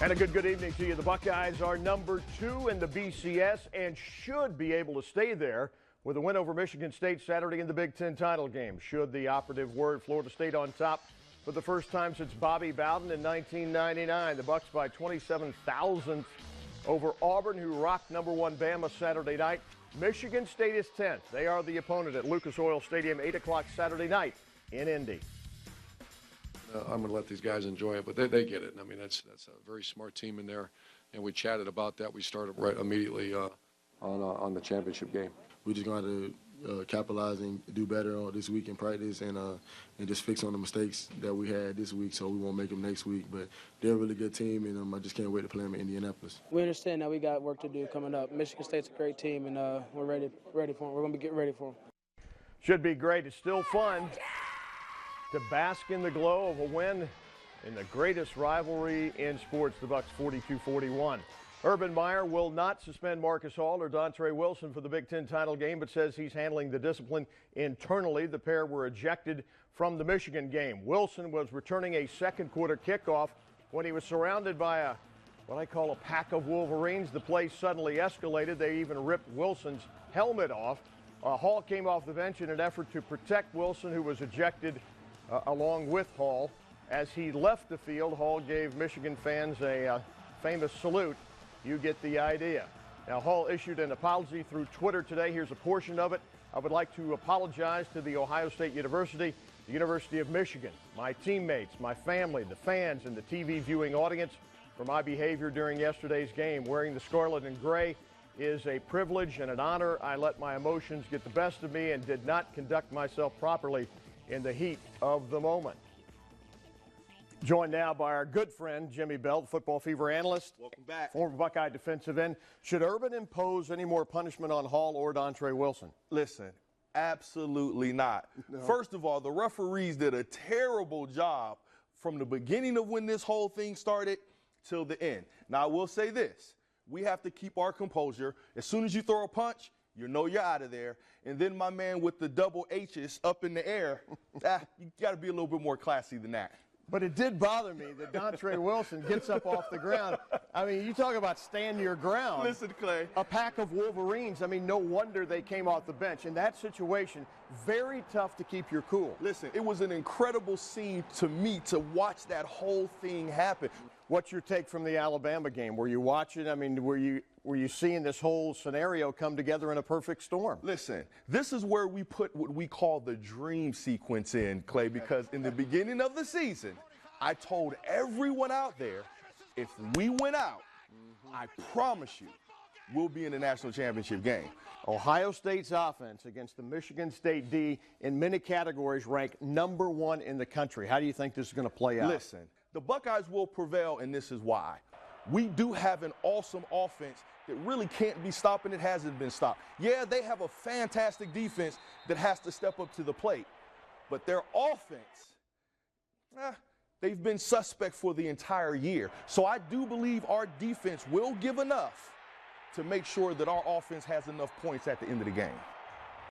And a good evening to you. The Buckeyes are number 2 in the BCS and should be able to stay there with a win over Michigan State Saturday in the Big Ten title game. Should the operative word, Florida State on top for the first time since Bobby Bowden in 1999. The Bucks by 27 thousandths over Auburn, who rocked number 1 Bama Saturday night. Michigan State is 10th. They are the opponent at Lucas Oil Stadium, 8 o'clock Saturday night in Indy. I'm going to let these guys enjoy it, but they get it. I mean, that's a very smart team in there, and we chatted about that. We started right immediately on the championship game. We're just going to capitalize and do better on this week in practice and just fix on the mistakes that we had this week so we won't make them next week. But they're a really good team, and I just can't wait to play them in Indianapolis. We understand that we got work to do coming up. Michigan State's a great team, and we're ready for them. We're going to get ready for them. Should be great. It's still fun to bask in the glow of a win in the greatest rivalry in sports, the Bucks 42-41. Urban Meyer will not suspend Marcus Hall or Dontre Wilson for the Big Ten title game, but says he's handling the discipline internally. The pair were ejected from the Michigan game. Wilson was returning a second quarter kickoff when he was surrounded by what I call a pack of Wolverines. The play suddenly escalated. They even ripped Wilson's helmet off. Hall came off the bench in an effort to protect Wilson, who was ejected along with Hall. As he left the field, Hall gave Michigan fans a famous salute. You get the idea. Now, Hall issued an apology through Twitter today. Here's a portion of it. I would like to apologize to the Ohio State University, the University of Michigan, my teammates, my family, the fans, and the TV viewing audience for my behavior during yesterday's game. Wearing the scarlet and gray is a privilege and an honor. I let my emotions get the best of me and did not conduct myself properly in the heat of the moment. Joined now by our good friend, Jimmy Bell, Football Fever analyst. Welcome back. Former Buckeye defensive end. Should Urban impose any more punishment on Hall or Dontre Wilson? Listen, absolutely not. No. First of all, the referees did a terrible job from the beginning of when this whole thing started till the end. Now, I will say this. We have to keep our composure. As soon as you throw a punch, you know you're out of there. And then my man with the double H's up in the air, you got to be a little bit more classy than that. But it did bother me that Dontre Wilson gets up off the ground. I mean, you talk about stand your ground. Listen, Clay. A pack of Wolverines. I mean, no wonder they came off the bench. In that situation, very tough to keep your cool. Listen, it was an incredible scene to me to watch that whole thing happen. What's your take from the Alabama game? Were you watching? I mean, were you seeing this whole scenario come together in a perfect storm? Listen, this is where we put what we call the dream sequence in, Clay, because in the beginning of the season, I told everyone out there, if we win out, I promise you, we'll be in the national championship game. Ohio State's offense against the Michigan State D in many categories ranked number 1 in the country. How do you think this is going to play out? Listen, the Buckeyes will prevail, and this is why. We do have an awesome offense that really can't be stopped, and it hasn't been stopped. Yeah, they have a fantastic defense that has to step up to the plate. But their offense, they've been suspect for the entire year. So I do believe our defense will give enough to make sure that our offense has enough points at the end of the game.